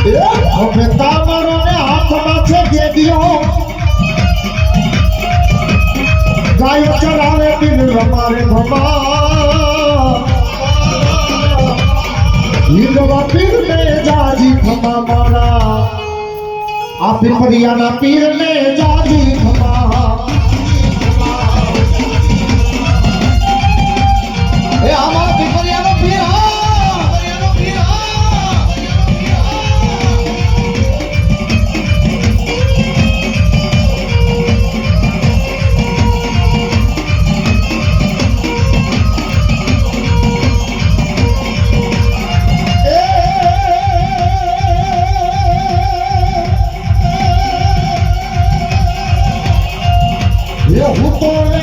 હવે તામરો ને હાથમાં છે ગેડિયો ગાયો ચરાવે દિલ રમારે ભમા હિંદવા પીર ને જાજી ખમા મારા આ પીપરિયાના પીર ને જાજી ખમા એ અમારો પીપરિયાનો પીર હું તો